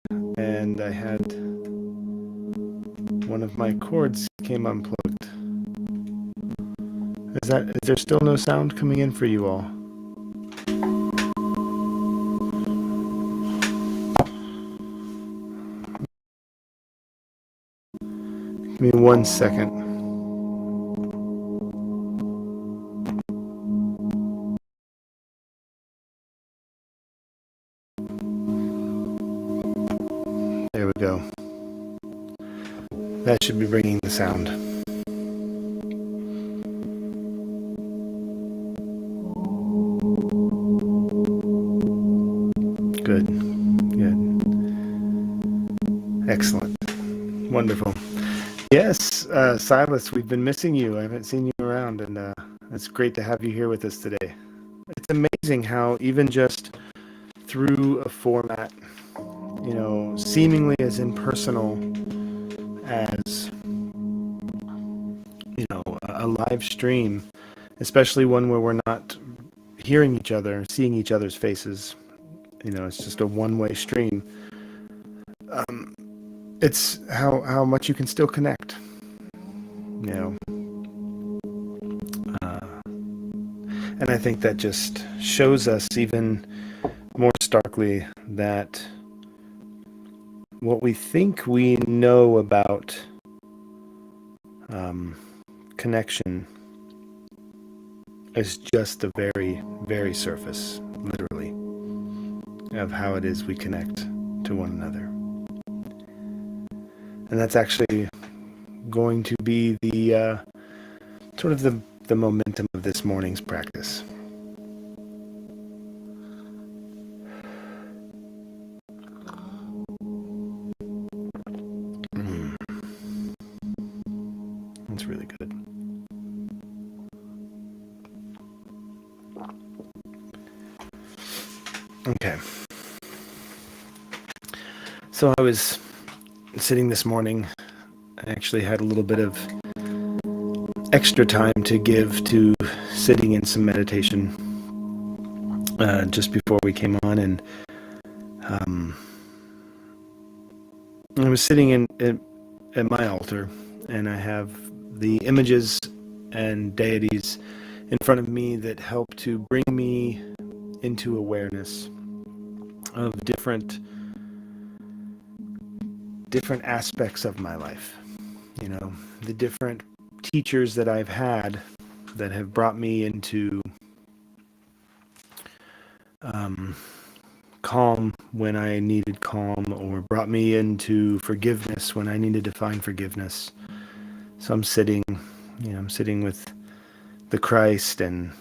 and I had one of my cords came unplugged. Is there still no sound coming in for you all? Give me 1 second. There we go. That should be bringing the sound. Good. Good. Excellent. Wonderful. Yes, Silas, we've been missing you. I haven't seen you around, and it's great to have you here with us today. It's amazing how even just through a format, seemingly as impersonal as, a live stream, especially one where we're not hearing each other, seeing each other's faces, it's just a one-way stream. It's how much you can still connect, and I think that just shows us even more starkly that what we think we know about connection is just the very, very surface, literally, of how it is we connect to one another. And that's actually going to be the sort of the momentum of this morning's practice. That's really good. Okay. So I was sitting this morning. I actually had a little bit of extra time to give to sitting in some meditation just before we came on, and I was sitting at my altar, and I have the images and deities in front of me that help to bring me into awareness of different aspects of my life. The different teachers that I've had that have brought me into calm when I needed calm, or brought me into forgiveness when I needed to find forgiveness. So I'm sitting with the Christ and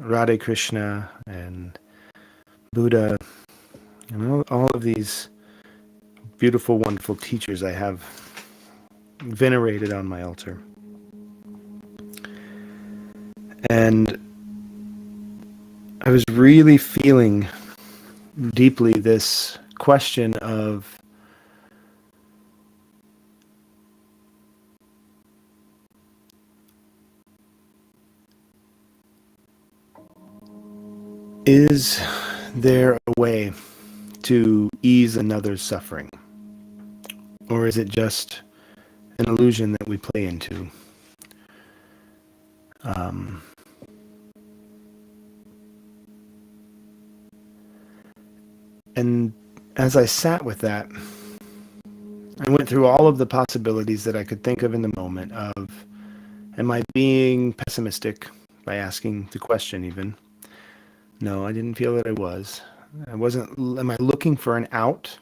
Radhekrishna and Buddha, and all of these beautiful, wonderful teachers I have venerated on my altar. And I was really feeling deeply this question of is there a way to ease another's suffering? Or is it just an illusion that we play into? And as I sat with that, I went through all of the possibilities that I could think of in the moment of, am I being pessimistic by asking the question even? No, I didn't feel that I was. I wasn't. Am I looking for an out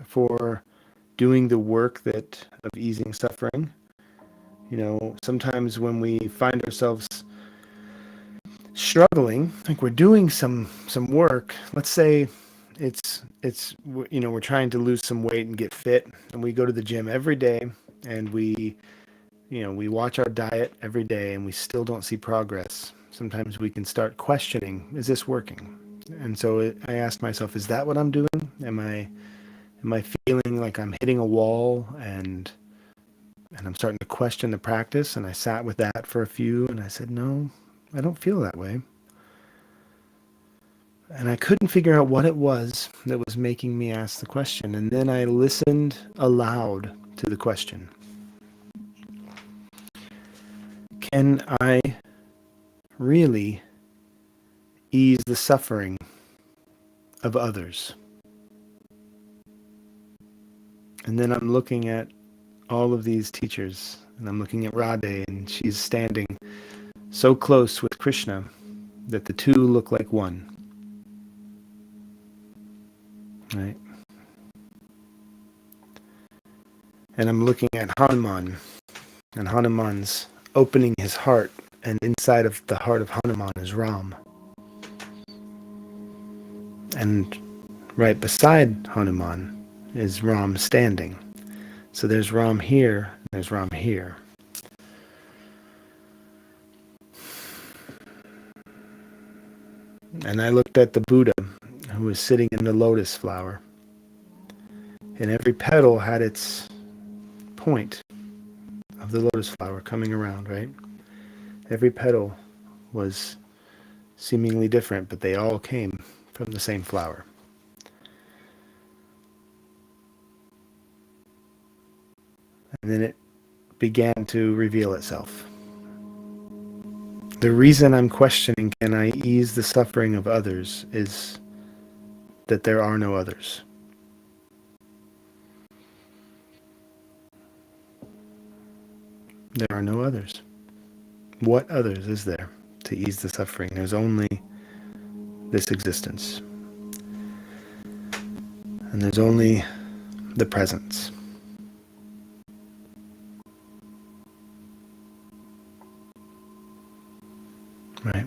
for doing the work of easing suffering? Sometimes when we find ourselves struggling, like we're doing some work, let's say we're trying to lose some weight and get fit, and we go to the gym every day, and we watch our diet every day, and we still don't see progress. Sometimes we can start questioning, is this working? And so I asked myself, is that what I'm doing? Am I feeling like I'm hitting a wall, and I'm starting to question the practice? And I sat with that for a few, and I said, no, I don't feel that way. And I couldn't figure out what it was that was making me ask the question. And then I listened aloud to the question. Can I really ease the suffering of others? And then I'm looking at all of these teachers, and I'm looking at Radhe, and she's standing so close with Krishna that the two look like one. Right? And I'm looking at Hanuman, and Hanuman's opening his heart, and inside of the heart of Hanuman is Ram. And right beside Hanuman is Ram standing. So there's Ram here, there's Ram here. And I looked at the Buddha, who was sitting in the lotus flower. And every petal had its point of the lotus flower coming around, right? Every petal was seemingly different, but they all came from the same flower. And then it began to reveal itself. The reason I'm questioning, can I ease the suffering of others, is that there are no others. There are no others. What others is there to ease the suffering? There's only this existence. And there's only the presence. Right?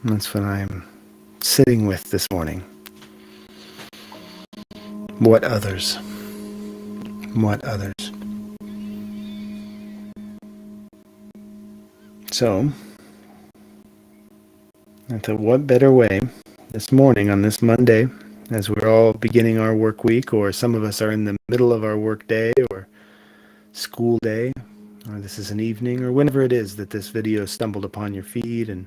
And that's what I'm sitting with this morning. What others? What others? So, I thought, what better way this morning on this Monday, as we're all beginning our work week, or some of us are in the middle of our work day or school day, or this is an evening, or whenever it is that this video stumbled upon your feed, and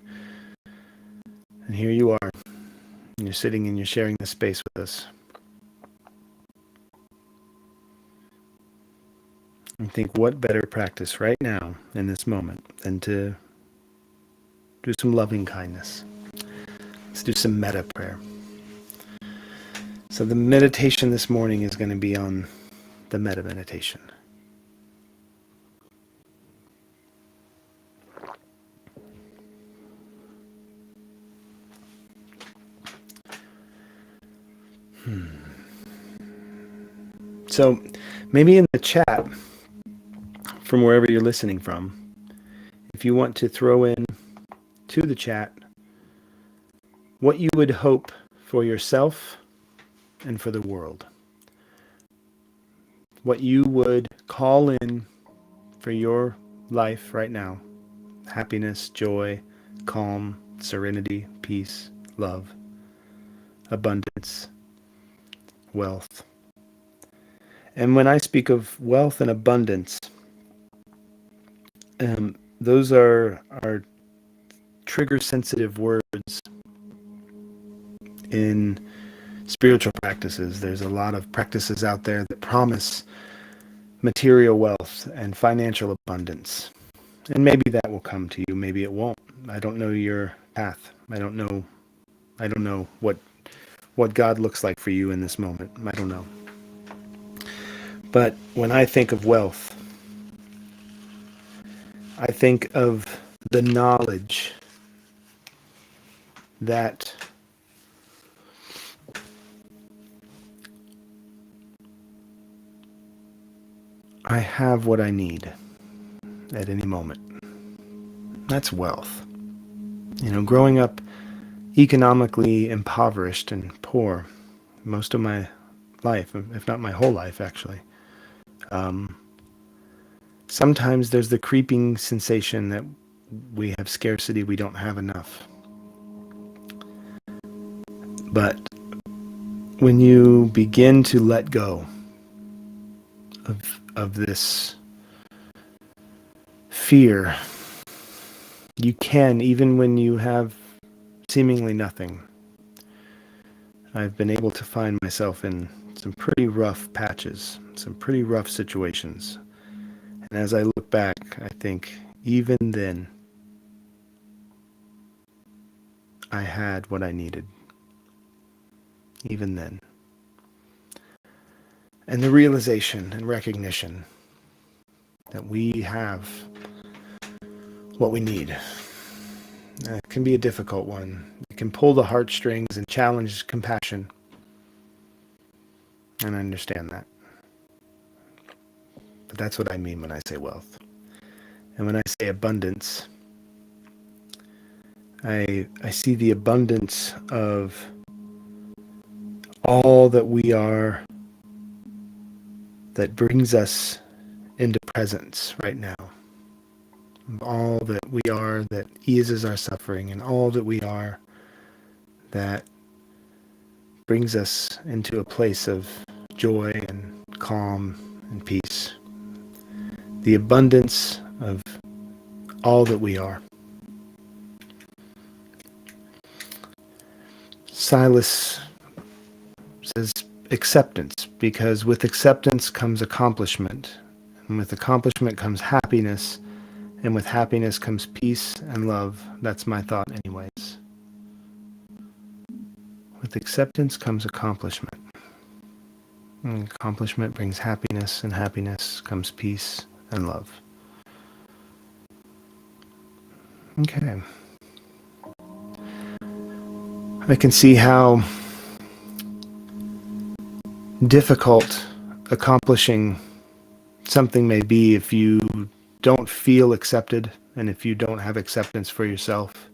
here you are, and you're sitting and you're sharing the space with us. And think, what better practice right now in this moment than to do some loving kindness. Let's do some metta prayer. So the meditation this morning is going to be on the metta meditation. So maybe in the chat, from wherever you're listening from, if you want to throw in to the chat what you would hope for yourself and for the world. What you would call in for your life right now. Happiness, joy, calm, serenity, peace, love, abundance, wealth. And when I speak of wealth and abundance, those are trigger-sensitive words in spiritual practices. There's a lot of practices out there that promise material wealth and financial abundance. And maybe that will come to you, maybe it won't. I don't know your path. I don't know what God looks like for you in this moment. I don't know. But when I think of wealth, I think of the knowledge that I have what I need at any moment. That's wealth. You know, growing up economically impoverished and poor most of my life, if not my whole life actually, sometimes there's the creeping sensation that we have scarcity, we don't have enough. But when you begin to let go of this fear, you can, even when you have seemingly nothing, I've been able to find myself in some pretty rough patches, some pretty rough situations. And as I look back, I think even then, I had what I needed. Even then. And the realization and recognition that we have what we need. It can be a difficult one. It can pull the heartstrings and challenge compassion. And I understand that. But that's what I mean when I say wealth. And when I say abundance, I see the abundance of all that we are that brings us into presence right now. All that we are that eases our suffering, and all that we are that brings us into a place of joy and calm and peace. The abundance of all that we are. Silas says acceptance, because with acceptance comes accomplishment, and with accomplishment comes happiness, and with happiness comes peace and love. That's my thought anyways. With acceptance comes accomplishment. And accomplishment brings happiness, and happiness comes peace and love. Okay. I can see how difficult accomplishing something may be if you don't feel accepted, and if you don't have acceptance for yourself.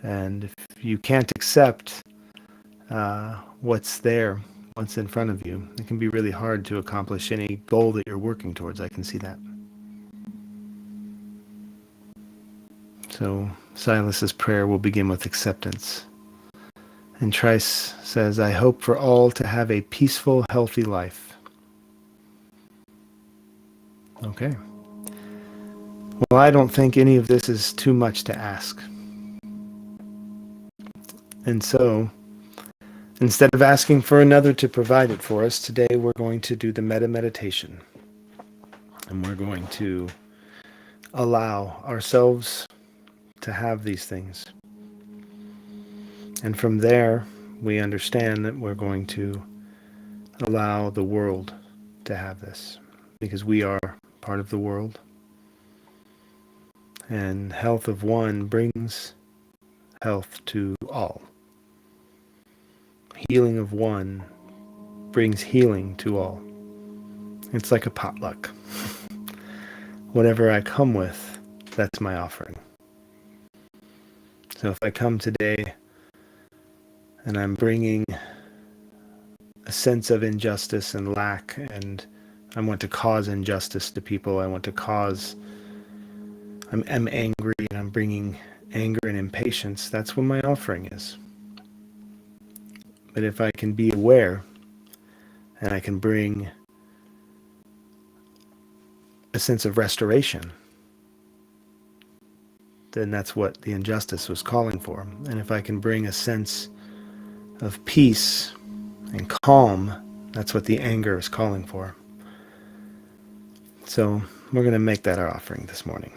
And if you can't accept what's there, what's in front of you, it can be really hard to accomplish any goal that you're working towards. I can see that. So Silas's prayer will begin with acceptance. And Trice says, I hope for all to have a peaceful, healthy life. Okay. Well, I don't think any of this is too much to ask. And so, instead of asking for another to provide it for us, today we're going to do the metta meditation. And we're going to allow ourselves to have these things. And from there, we understand that we're going to allow the world to have this, because we are part of the world. And health of one brings health to all. Healing of one brings healing to all. It's like a potluck. Whatever I come with, that's my offering. So if I come today and I'm bringing a sense of injustice and lack, and I want to cause injustice to people, I'm angry and I'm bringing anger and impatience, that's what my offering is. But if I can be aware and I can bring a sense of restoration, then that's what the injustice was calling for. And if I can bring a sense of peace and calm, that's what the anger is calling for. So we're going to make that our offering this morning.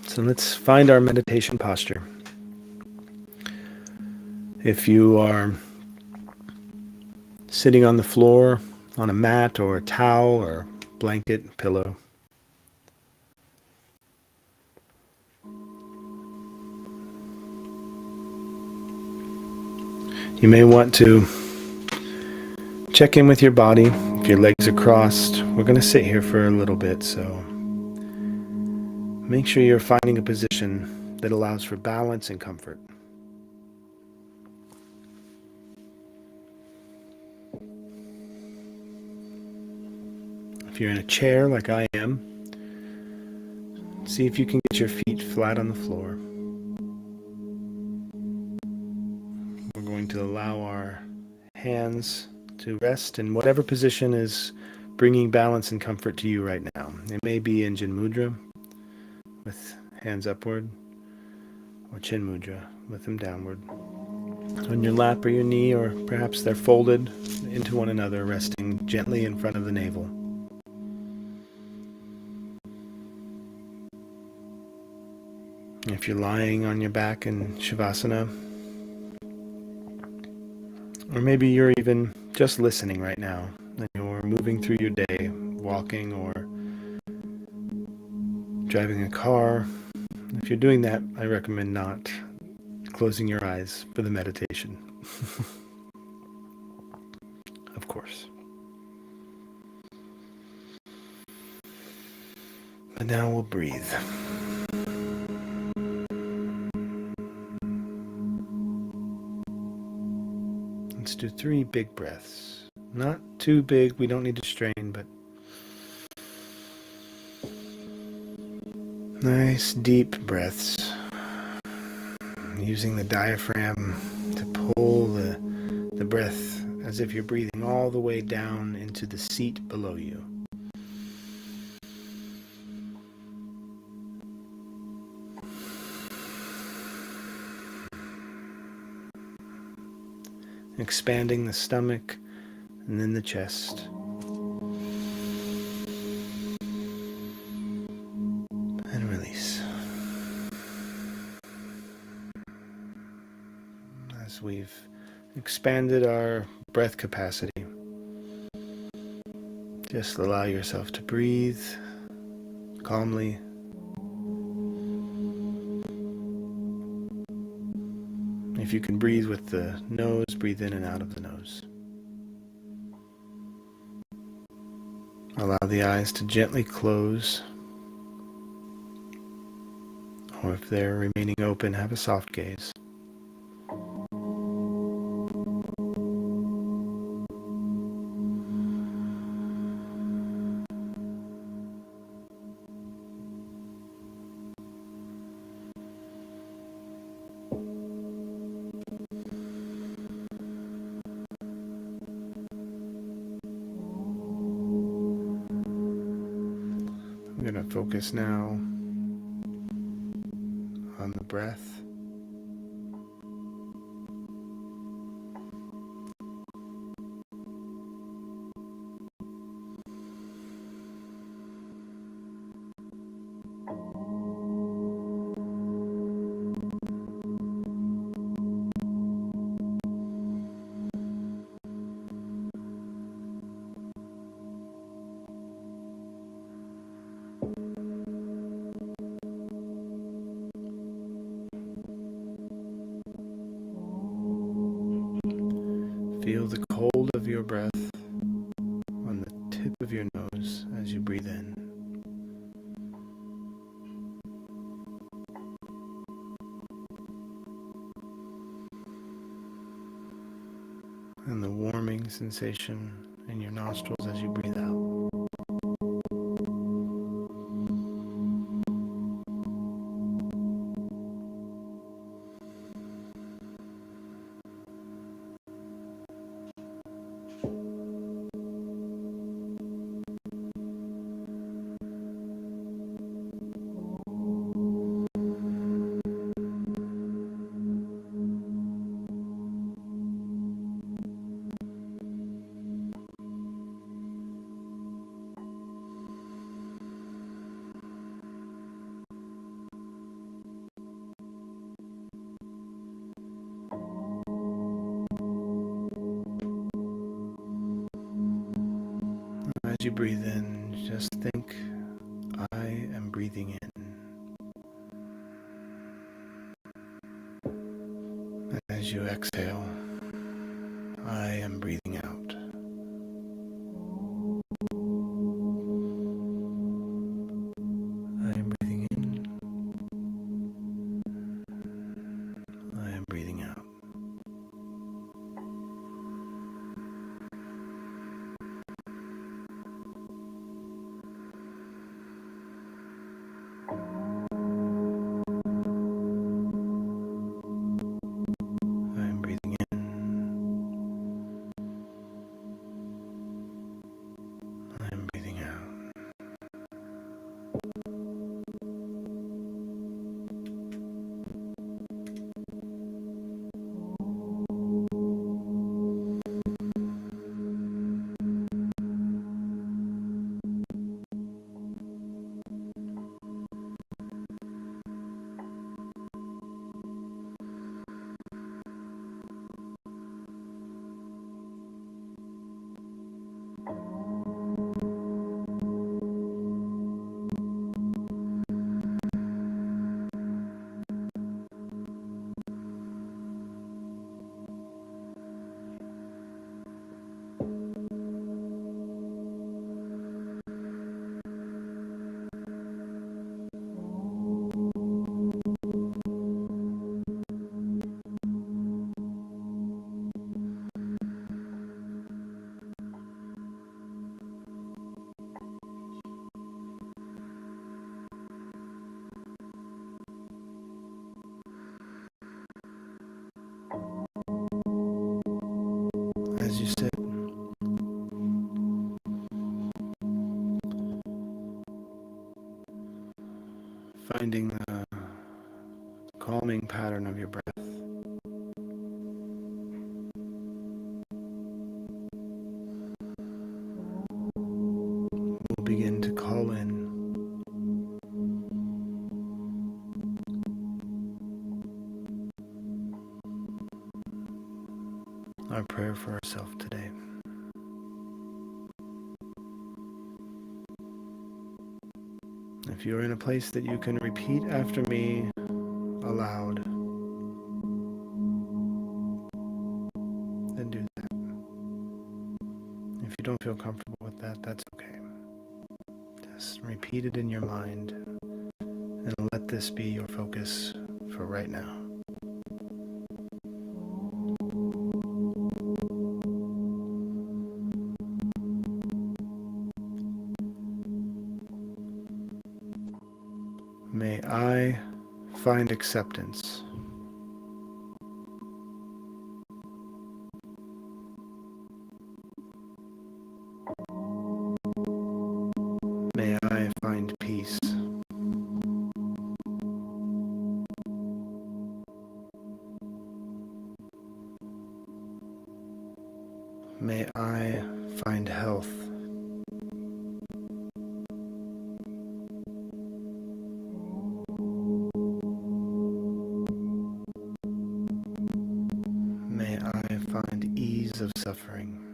So let's find our meditation posture. If you are sitting on the floor, on a mat or a towel or blanket, pillow, you may want to check in with your body. If your legs are crossed, we're going to sit here for a little bit, so make sure you're finding a position that allows for balance and comfort. If you're in a chair like I am, see if you can get your feet flat on the floor. We're going to allow our hands to rest in whatever position is bringing balance and comfort to you right now. It may be in Jin Mudra with hands upward, or Chin Mudra with them downward. On your lap or your knee, or perhaps they're folded into one another, resting gently in front of the navel. If you're lying on your back in Shavasana, or maybe you're even just listening right now, and you're moving through your day, walking or driving a car. If you're doing that, I recommend not closing your eyes for the meditation. Of course. But now we'll breathe. Let's do 3 big breaths. Not too big, we don't need to strain, but nice deep breaths. Using the diaphragm to pull the breath as if you're breathing all the way down into the seat below you. Expanding the stomach and then the chest. And release. As we've expanded our breath capacity, just allow yourself to breathe calmly. If you can breathe with the nose, breathe in and out of the nose. Allow the eyes to gently close, or if they're remaining open, have a soft gaze. I'm going to focus now on the breath. Feel the cold of your breath on the tip of your nose as you breathe in. And the warming sensation in your nostrils as you breathe out. As you breathe in, just think, I am breathing in. As you exhale, I am breathing out. I am breathing in. I am breathing out. I am our prayer for ourselves today. If you're in a place that you can repeat after me aloud, then do that. If you don't feel comfortable with that, that's okay. Just repeat it in your mind and let this be your focus for right now. May I find acceptance. May I find peace. May I find health. May I find ease of suffering.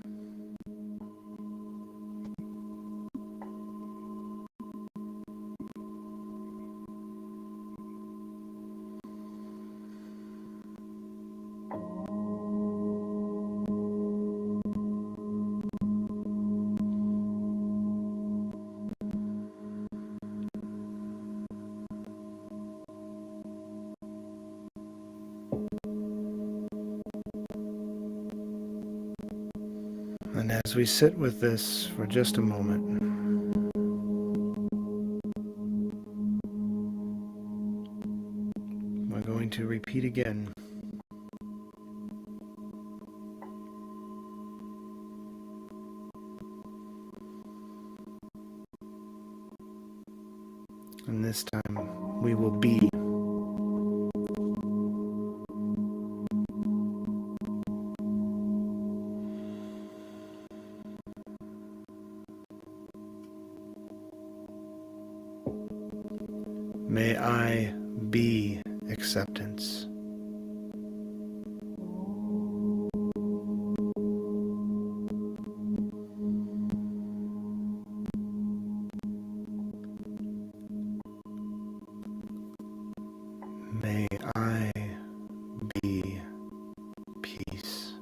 And as we sit with this for just a moment, we're going to repeat again. And this time we will be. May I be acceptance. May I be peace.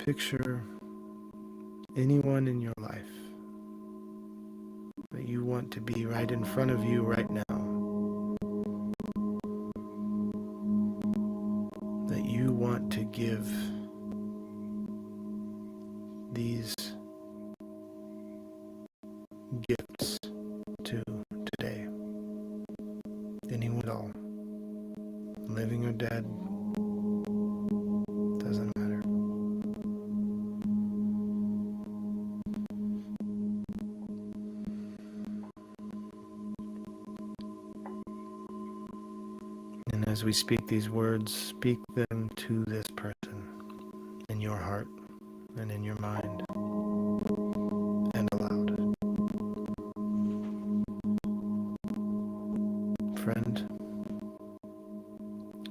picture anyone in your life that you want to be right in front of you right now, that you want to give these gifts to today. Anyone at all, living or dead, doesn't matter. And as we speak these words, speak them to this person in your heart and in your mind and aloud. Friend,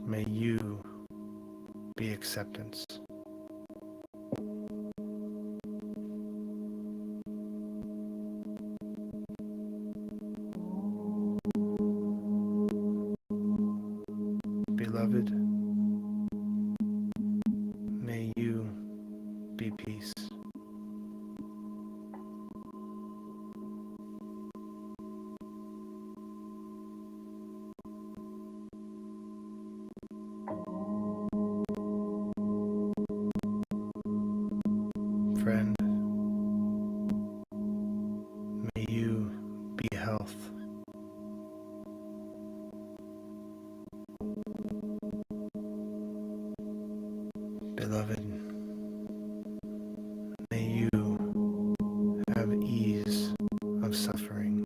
may you be acceptance. Beloved, may you be peace. Friend, may you be health. Beloved, may you have ease of suffering.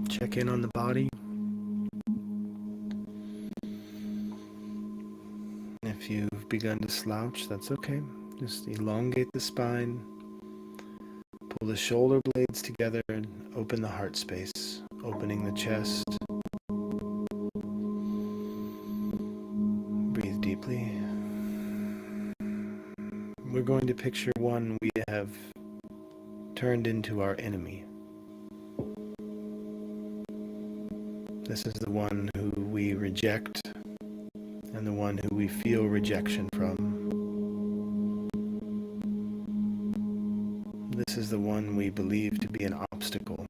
Check in on the body. If you've begun to slouch, that's okay. Just elongate the spine, pull the shoulder blades together, and open the heart space, opening the chest. Breathe deeply. We're going to picture one we have turned into our enemy. This is the one who we reject and the one who we feel rejection from. This is the one we believe to be an obstacle,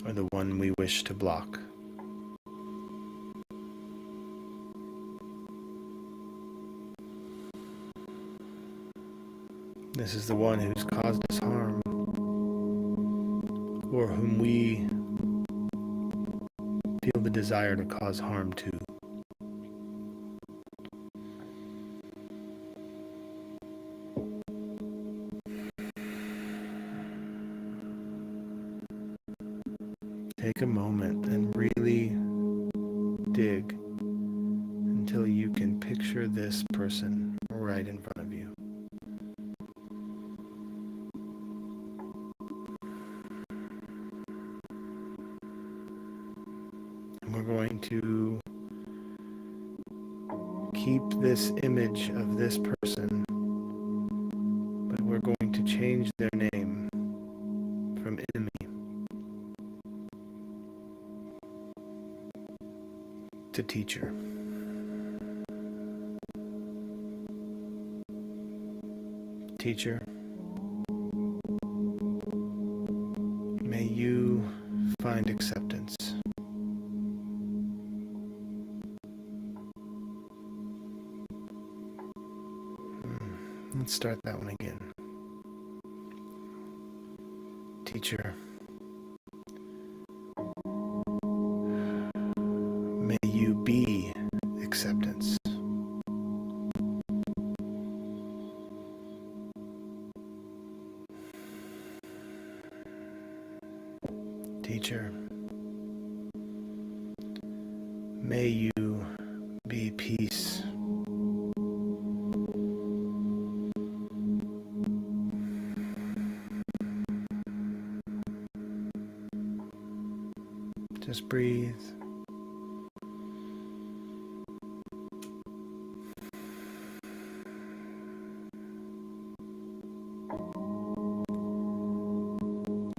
or the one we wish to block. This is the one who's caused us harm, or whom we feel the desire to cause harm to. Take a moment and really dig until you can picture this person right in front of you. And we're going to keep this image of this person, but we're going to change their name from enemy to teacher. Teacher, may you find acceptance. Let's start that one again. Teacher, may you be acceptance. be peace. Just breathe.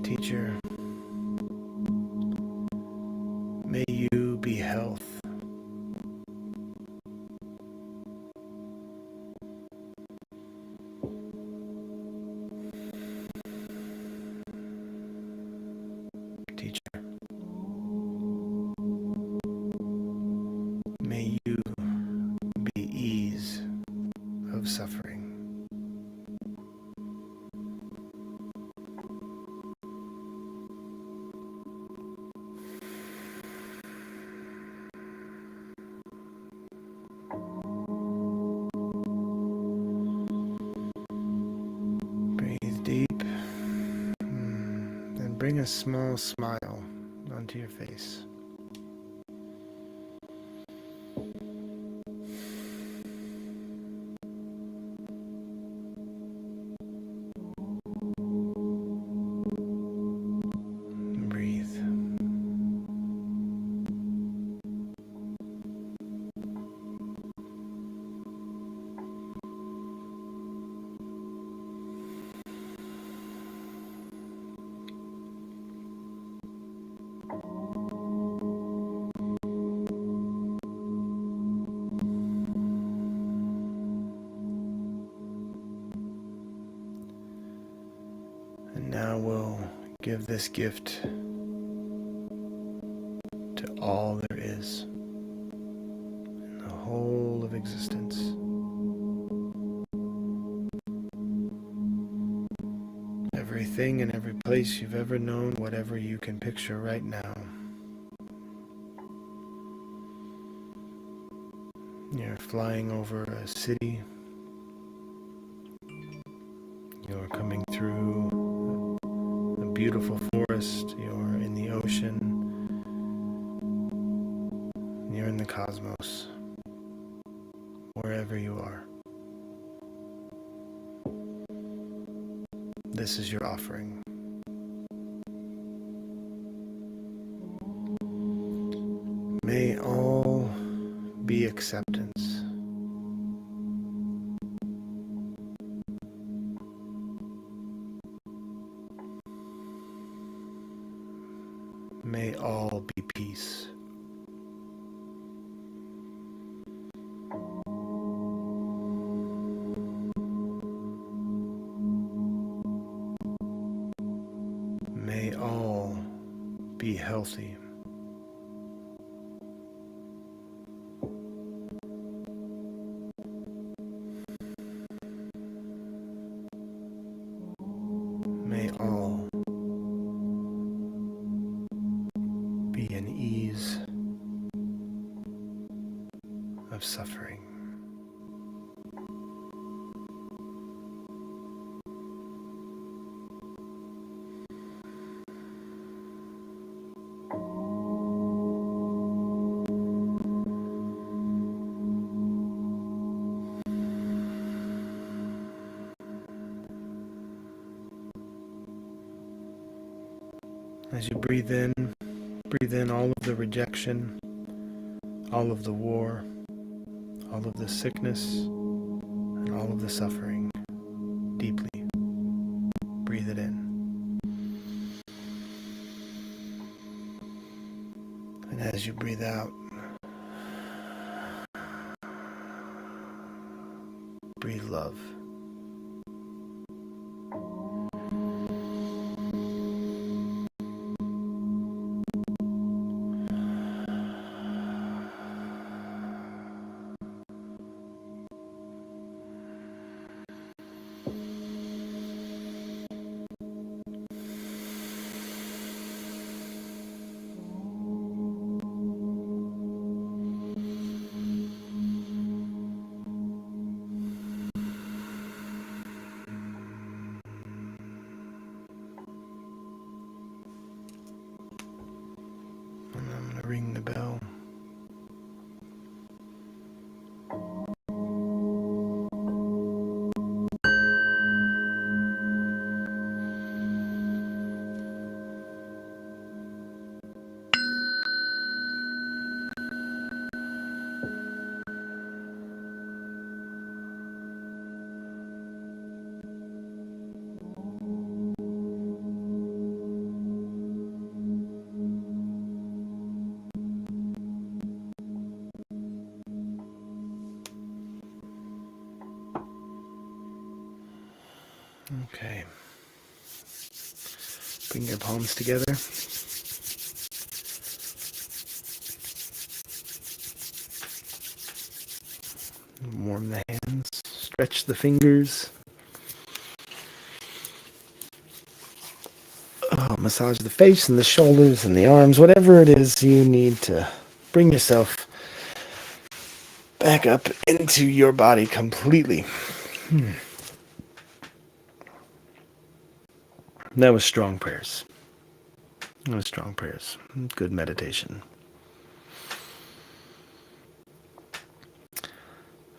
Teacher, may you be health. Teacher, may you be ease of suffering. Breathe deep and bring a small smile onto your face. Breathe. And now we'll give this gift to all there is in the whole of existence. Everything and every place you've ever known, whatever you can picture right now. You're flying over a city. You're coming through a beautiful forest. You're in the ocean. You're in the cosmos. Wherever you are. This is your offering. May all be acceptance. May all be peace. May all be healthy. May all be an ease of suffering. As you breathe in all of the rejection, all of the war, all of the sickness, and all of the suffering. Deeply. Breathe it in. And as you breathe out, breathe love. Okay. Bring your palms together. Warm the hands. Stretch the fingers. Massage the face and the shoulders and the arms. Whatever it is you need to bring yourself back up into your body completely. That was strong prayers. That was strong prayers. Good meditation.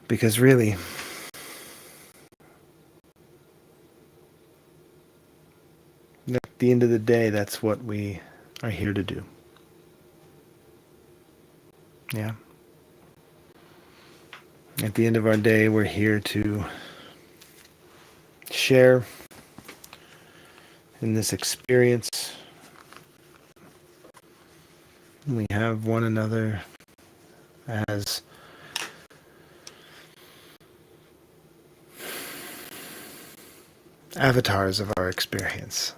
Because really, at the end of the day, that's what we are here to do. Yeah. At the end of our day, we're here to share in this experience. We have one another as avatars of our experience,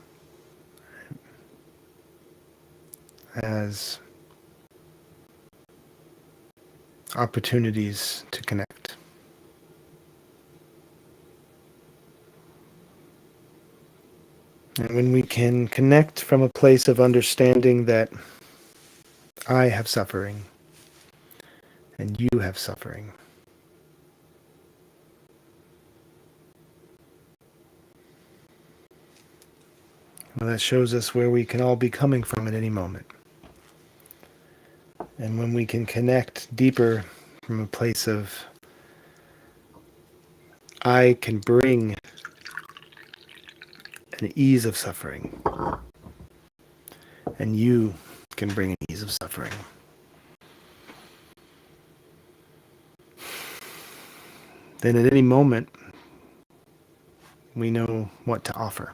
as opportunities to connect. And when we can connect from a place of understanding that I have suffering and you have suffering, well, that shows us where we can all be coming from at any moment. And when we can connect deeper from a place of I can bring an ease of suffering, and you can bring an ease of suffering, then at any moment we know what to offer.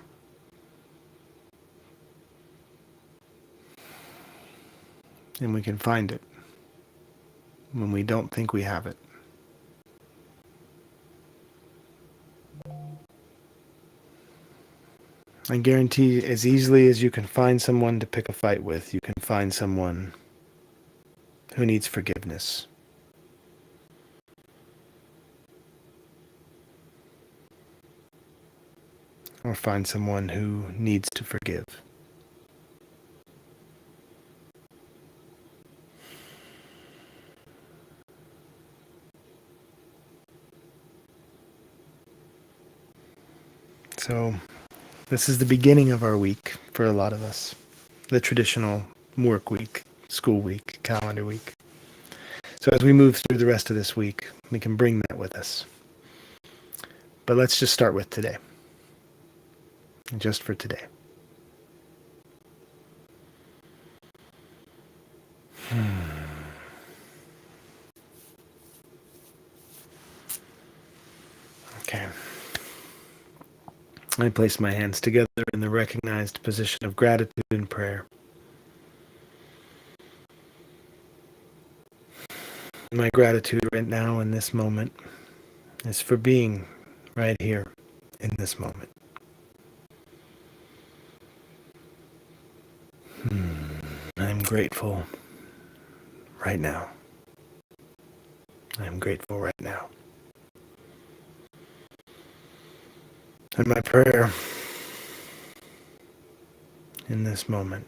And we can find it when we don't think we have it. I guarantee as easily as you can find someone to pick a fight with, you can find someone who needs forgiveness. Or find someone who needs to forgive. So, this is the beginning of our week for a lot of us. The traditional work week, school week, calendar week. So as we move through the rest of this week, we can bring that with us. But let's just start with today. Just for today. Okay. I place my hands together in the recognized position of gratitude and prayer. My gratitude right now in this moment is for being right here in this moment. I'm grateful right now. I'm grateful right now. And my prayer in this moment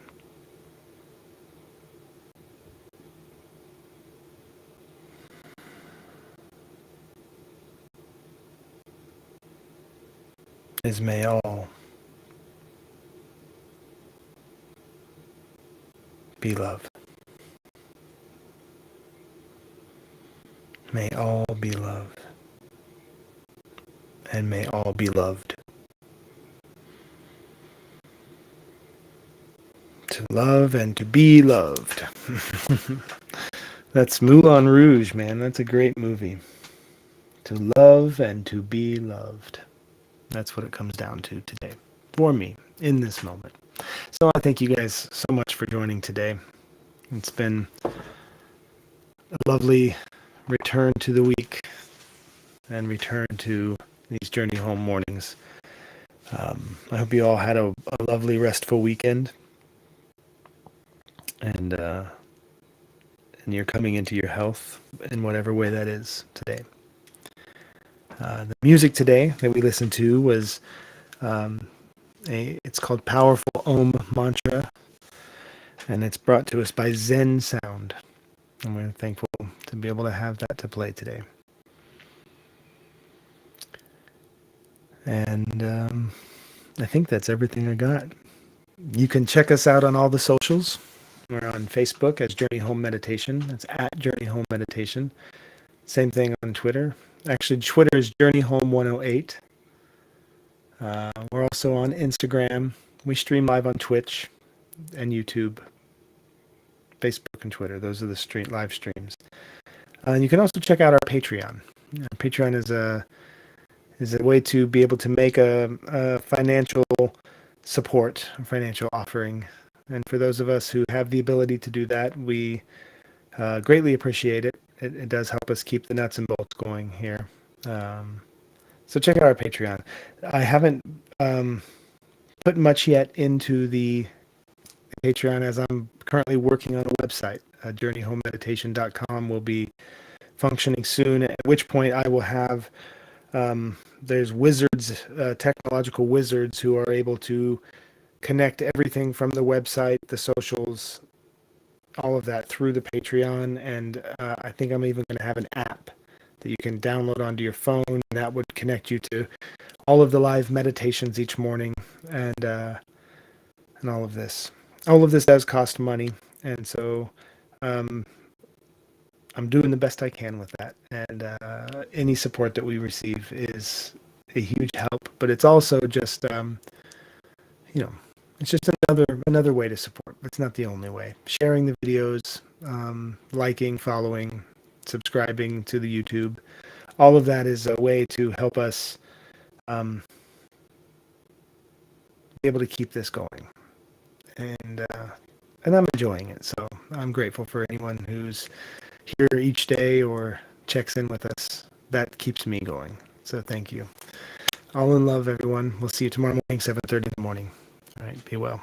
is may all be love. May all be loved. And may all be loved. To love and to be loved. That's Moulin Rouge, man. That's a great movie. To love and to be loved. That's what it comes down to today. For me, in this moment. So I thank you guys so much for joining today. It's been a lovely return to the week and return to these Journey Home mornings. I hope you all had a lovely, restful weekend, and you're coming into your health in whatever way that is today. The music today that we listened to was it's called Powerful Om Mantra, and it's brought to us by Zen Sound. And we're thankful to be able to have that to play today. And I think that's everything I got. You can check us out on all the socials. We're on Facebook as Journey Home Meditation. That's at Journey Home Meditation. Same thing on Twitter. Actually, Twitter is Journey Home 108. We're also on Instagram. We stream live on Twitch and YouTube, Facebook and Twitter. Those are the live streams. And you can also check out our Patreon. Patreon is a way to be able to make a financial support, a financial offering. And for those of us who have the ability to do that, we greatly appreciate it. It does help us keep the nuts and bolts going here. So check out our Patreon. I haven't put much yet into the Patreon as I'm currently working on a website. JourneyHomeMeditation.com will be functioning soon, at which point I will have there's wizards, technological wizards who are able to connect everything from the website, the socials, all of that through the Patreon. And I think I'm even going to have an app that you can download onto your phone, and that would connect you to all of the live meditations each morning, and all of this. All of this does cost money, and so I'm doing the best I can with that. And any support that we receive is a huge help. But it's also just, it's just another way to support. It's not the only way. Sharing the videos, liking, following, subscribing to the YouTube, all of that is a way to help us be able to keep this going. And I'm enjoying it. So I'm grateful for anyone who's here each day or checks in with us. That keeps me going. So thank you. All in love, everyone. We'll see you tomorrow morning, 7:30 in the morning. All right. Be well.